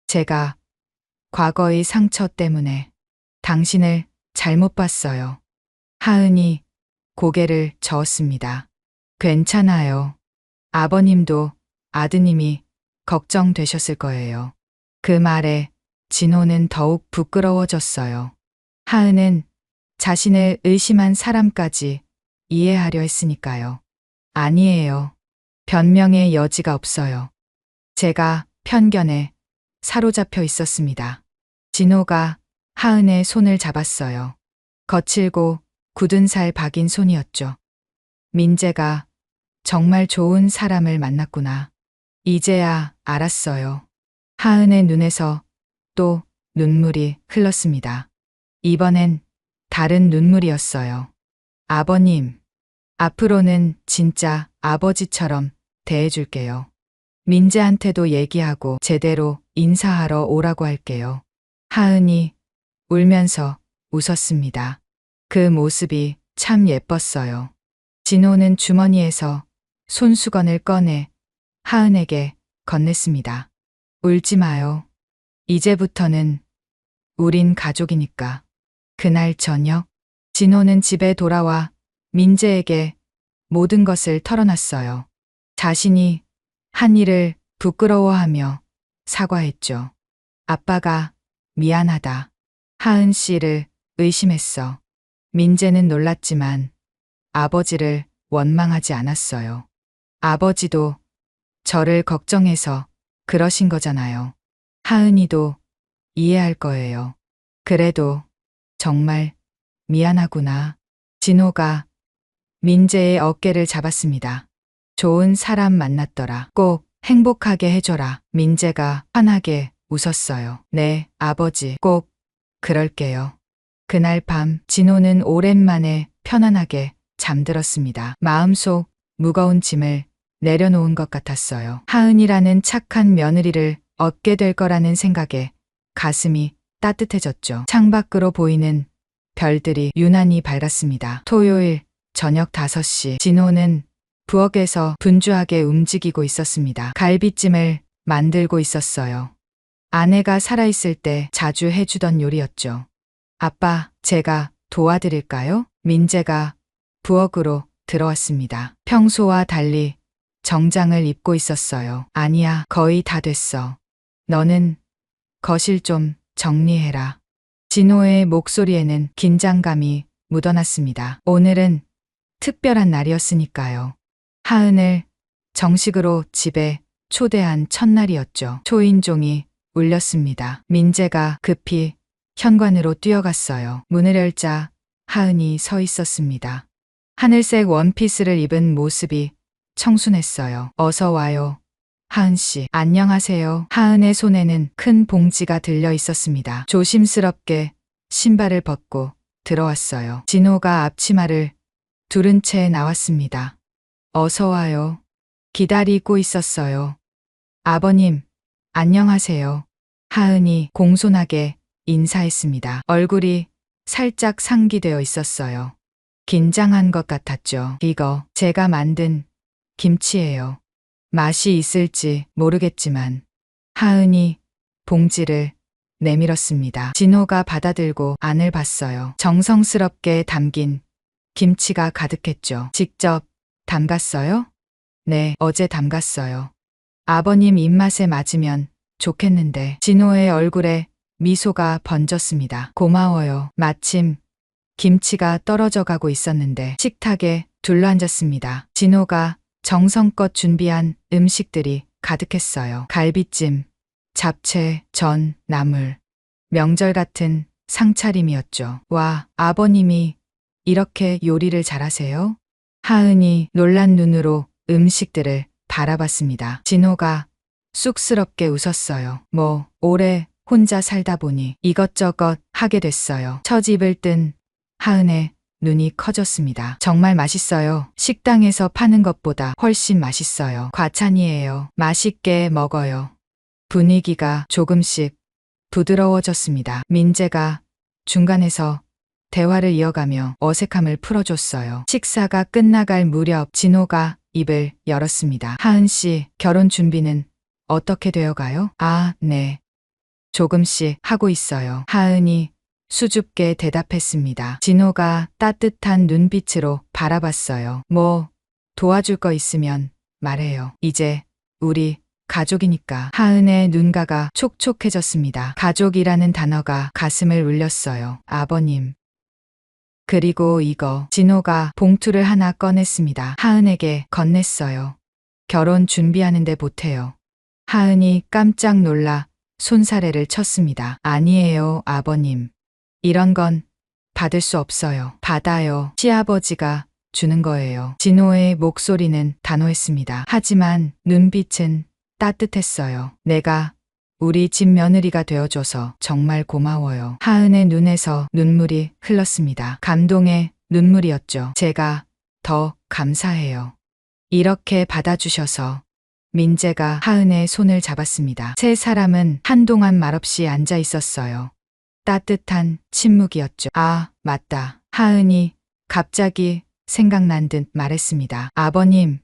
[SPEAKER 1] 제가 과거의 상처 때문에 당신을 잘못 봤어요. 하은이 고개를 저었습니다. 괜찮아요. 아버님도 아드님이 걱정되셨을 거예요. 그 말에 진호는 더욱 부끄러워졌어요. 하은은 자신을 의심한 사람까지 이해하려 했으니까요. 아니에요. 변명의 여지가 없어요. 제가 편견에 사로잡혀 있었습니다. 진호가 하은의 손을 잡았어요. 거칠고 굳은 살 박인 손이었죠. 민재가 정말 좋은 사람을 만났구나. 이제야 알았어요. 하은의 눈에서 또 눈물이 흘렀습니다. 이번엔 다른 눈물이었어요. 아버님, 앞으로는 진짜 아버지처럼 대해줄게요. 민재한테도 얘기하고 제대로 인사하러 오라고 할게요. 하은이 울면서 웃었습니다. 그 모습이 참 예뻤어요. 진호는 주머니에서 손수건을 꺼내 하은에게 건넸습니다. 울지 마요. 이제부터는 우린 가족이니까. 그날 저녁, 진호는 집에 돌아와 민재에게 모든 것을 털어놨어요. 자신이 한 일을 부끄러워하며 사과했죠. 아빠가 미안하다. 하은 씨를 의심했어. 민재는 놀랐지만 아버지를 원망하지 않았어요. 아버지도 저를 걱정해서 그러신 거잖아요. 하은이도 이해할 거예요. 그래도 정말 미안하구나. 진호가 민재의 어깨를 잡았습니다. 좋은 사람 만났더라. 꼭 행복하게 해줘라. 민재가 환하게 웃었어요. 네, 아버지. 꼭 그럴게요. 그날 밤 진호는 오랜만에 편안하게 잠들었습니다. 마음속 무거운 짐을 내려놓은 것 같았어요. 하은이라는 착한 며느리를 얻게 될 거라는 생각에 가슴이 따뜻해졌죠. 창밖으로 보이는 별들이 유난히 밝았습니다. 토요일 저녁 5시 진호는 부엌에서 분주하게 움직이고 있었습니다. 갈비찜을 만들고 있었어요. 아내가 살아있을 때 자주 해주던 요리였죠. 아빠, 제가 도와드릴까요? 민재가 부엌으로 들어왔습니다. 평소와 달리 정장을 입고 있었어요. 아니야, 거의 다 됐어. 너는 거실 좀 정리해라. 진호의 목소리에는 긴장감이 묻어났습니다. 오늘은 특별한 날이었으니까요. 하은을 정식으로 집에 초대한 첫날이었죠. 초인종이 울렸습니다. 민재가 급히 현관으로 뛰어갔어요. 문을 열자 하은이 서 있었습니다. 하늘색 원피스를 입은 모습이 청순했어요. 어서 와요. 하은 씨, 안녕하세요. 하은의 손에는 큰 봉지가 들려 있었습니다. 조심스럽게 신발을 벗고 들어왔어요. 진호가 앞치마를 두른 채 나왔습니다. 어서 와요. 기다리고 있었어요. 아버님, 안녕하세요. 하은이 공손하게 인사했습니다. 얼굴이 살짝 상기되어 있었어요. 긴장한 것 같았죠. 이거 제가 만든 김치예요. 맛이 있을지 모르겠지만. 하은이 봉지를 내밀었습니다. 진호가 받아들고 안을 봤어요. 정성스럽게 담긴 김치가 가득했죠. 직접 담갔어요? 네, 어제 담갔어요. 아버님 입맛에 맞으면 좋겠는데. 진호의 얼굴에 미소가 번졌습니다. 고마워요. 마침 김치가 떨어져 가고 있었는데 식탁에 둘러앉았습니다. 진호가 정성껏 준비한 음식들이 가득했어요. 갈비찜, 잡채, 전, 나물. 명절 같은 상차림이었죠. 와, 아버님이 이렇게 요리를 잘하세요? 하은이 놀란 눈으로 음식들을 바라봤습니다. 진호가 쑥스럽게 웃었어요. 뭐, 오래 혼자 살다 보니 이것저것 하게 됐어요. 첫 입을 뜬 하은의 눈이 커졌습니다. 정말 맛있어요. 식당에서 파는 것보다 훨씬 맛있어요. 과찬이에요. 맛있게 먹어요. 분위기가 조금씩 부드러워졌습니다. 민재가 중간에서 대화를 이어가며 어색함을 풀어줬어요. 식사가 끝나갈 무렵 진호가 입을 열었습니다. 하은 씨, 결혼 준비는 어떻게 되어가요? 아, 네. 조금씩 하고 있어요. 하은이 수줍게 대답했습니다. 진호가 따뜻한 눈빛으로 바라봤어요. 뭐 도와줄 거 있으면 말해요. 이제 우리 가족이니까. 하은의 눈가가 촉촉해졌습니다. 가족이라는 단어가 가슴을 울렸어요. 아버님. 그리고 이거. 진호가 봉투를 하나 꺼냈습니다. 하은에게 건넸어요. 결혼 준비하는데 보태요. 하은이 깜짝 놀라 손사래를 쳤습니다. 아니에요, 아버님. 이런 건 받을 수 없어요. 받아요. 시아버지가 주는 거예요. 진호의 목소리는 단호했습니다. 하지만 눈빛은 따뜻했어요. 내가 우리 집 며느리가 되어줘서 정말 고마워요. 하은의 눈에서 눈물이 흘렀습니다. 감동의 눈물이었죠. 제가 더 감사해요. 이렇게 받아주셔서. 민재가 하은의 손을 잡았습니다. 세 사람은 한동안 말없이 앉아 있었어요. 따뜻한 침묵이었죠. 아, 맞다. 하은이 갑자기 생각난 듯 말했습니다. 아버님,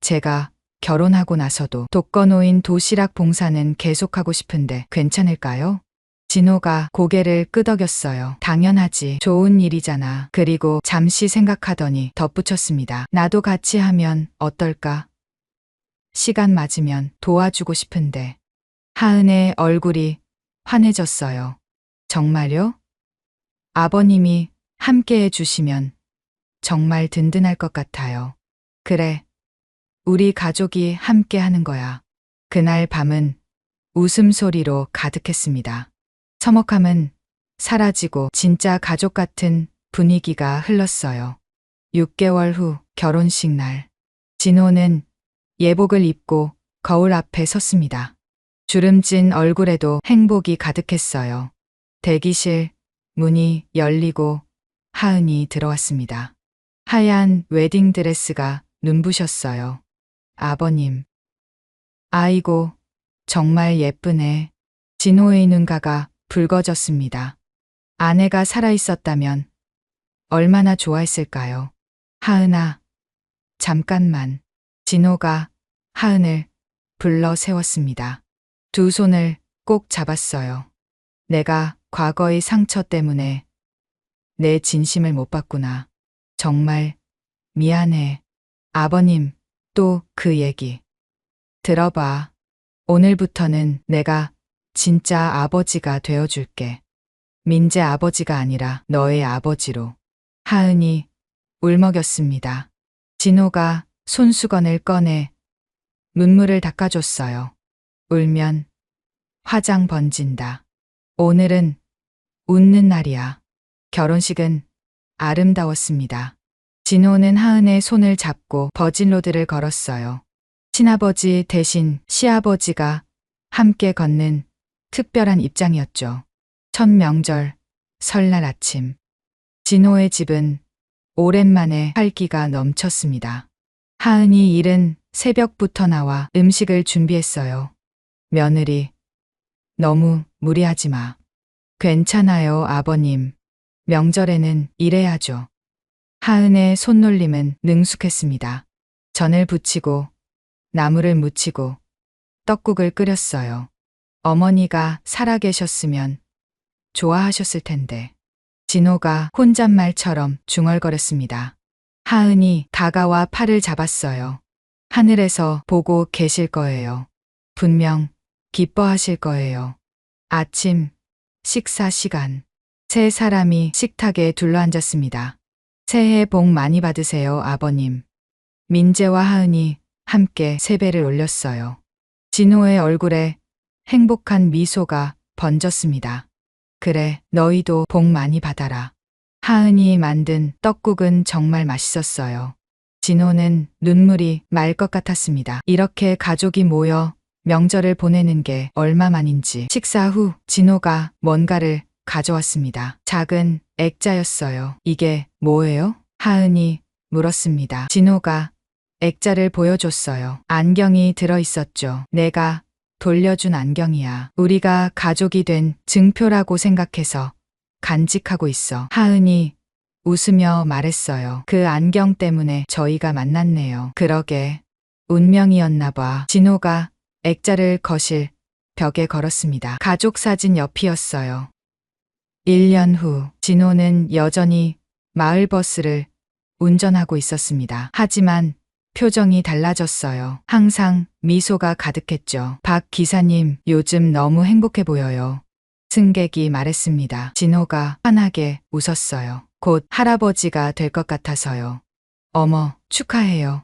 [SPEAKER 1] 제가 결혼하고 나서도 독거노인 도시락 봉사는 계속하고 싶은데 괜찮을까요? 진호가 고개를 끄덕였어요. 당연하지. 좋은 일이잖아. 그리고 잠시 생각하더니 덧붙였습니다. 나도 같이 하면 어떨까? 시간 맞으면 도와주고 싶은데. 하은의 얼굴이 환해졌어요. 정말요? 아버님이 함께 해주시면 정말 든든할 것 같아요. 그래. 우리 가족이 함께 하는 거야. 그날 밤은 웃음소리로 가득했습니다. 서먹함은 사라지고 진짜 가족 같은 분위기가 흘렀어요. 6개월 후 결혼식 날. 진호는 예복을 입고 거울 앞에 섰습니다. 주름진 얼굴에도 행복이 가득했어요. 대기실 문이 열리고 하은이 들어왔습니다. 하얀 웨딩드레스가 눈부셨어요. 아버님. 아이고, 정말 예쁘네. 진호의 눈가가 붉어졌습니다. 아내가 살아있었다면 얼마나 좋아했을까요? 하은아, 잠깐만. 진호가 하은을 불러 세웠습니다. 두 손을 꼭 잡았어요. 내가 과거의 상처 때문에 내 진심을 못 봤구나. 정말 미안해. 아버님, 또 그 얘기. 들어봐. 오늘부터는 내가 진짜 아버지가 되어줄게. 민재 아버지가 아니라 너의 아버지로. 하은이 울먹였습니다. 진호가 손수건을 꺼내 눈물을 닦아줬어요. 울면 화장 번진다. 오늘은 웃는 날이야. 결혼식은 아름다웠습니다. 진호는 하은의 손을 잡고 버진로드를 걸었어요. 친아버지 대신 시아버지가 함께 걷는 특별한 입장이었죠. 첫 명절, 설날 아침. 진호의 집은 오랜만에 활기가 넘쳤습니다. 하은이 이른 새벽부터 나와 음식을 준비했어요. 며느리, 너무 무리하지 마. 괜찮아요, 아버님. 명절에는 일해야죠. 하은의 손놀림은 능숙했습니다. 전을 부치고 나물을 무치고 떡국을 끓였어요. 어머니가 살아계셨으면 좋아하셨을 텐데. 진호가 혼잣말처럼 중얼거렸습니다. 하은이 다가와 팔을 잡았어요. 하늘에서 보고 계실 거예요. 분명 기뻐하실 거예요. 아침 식사 시간. 세 사람이 식탁에 둘러앉았습니다. 새해 복 많이 받으세요, 아버님. 민재와 하은이 함께 세배를 올렸어요. 진호의 얼굴에 행복한 미소가 번졌습니다. 그래, 너희도 복 많이 받아라. 하은이 만든 떡국은 정말 맛있었어요. 진호는 눈물이 말 것 같았습니다. 이렇게 가족이 모여 명절을 보내는 게 얼마만인지. 식사 후 진호가 뭔가를 가져왔습니다. 작은 액자였어요. 이게 뭐예요? 하은이 물었습니다. 진호가 액자를 보여줬어요. 안경이 들어있었죠. 내가 돌려준 안경이야. 우리가 가족이 된 증표라고 생각해서 간직하고 있어. 하은이 웃으며 말했어요. 그 안경 때문에 저희가 만났네요. 그러게. 운명이었나 봐. 진호가 액자를 거실 벽에 걸었습니다. 가족 사진 옆이었어요. 1년 후 진호는 여전히 마을버스를 운전하고 있었습니다. 하지만 표정이 달라졌어요. 항상 미소가 가득했죠. 박 기사님, 요즘 너무 행복해 보여요. 승객이 말했습니다. 진호가 환하게 웃었어요. 곧 할아버지가 될 것 같아서요. 어머, 축하해요.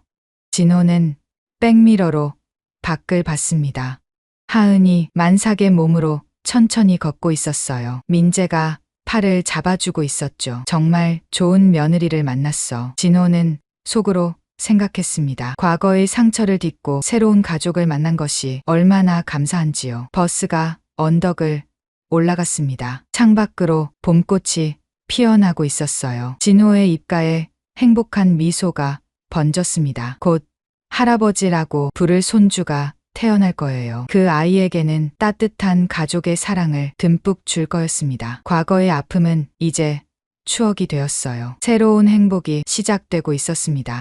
[SPEAKER 1] 진호는 백미러로 밖을 봤습니다. 하은이 만삭의 몸으로 천천히 걷고 있었어요. 민재가 팔을 잡아주고 있었죠. 정말 좋은 며느리를 만났어. 진호는 속으로 생각했습니다. 과거의 상처를 딛고 새로운 가족을 만난 것이 얼마나 감사한지요. 버스가 언덕을 올라갔습니다. 창밖으로 봄꽃이 피어나고 있었어요. 진호의 입가에 행복한 미소가 번졌습니다. 곧 할아버지라고 부를 손주가 태어날 거예요. 그 아이에게는 따뜻한 가족의 사랑을 듬뿍 줄 거였습니다. 과거의 아픔은 이제 추억이 되었어요. 새로운 행복이 시작되고 있었습니다.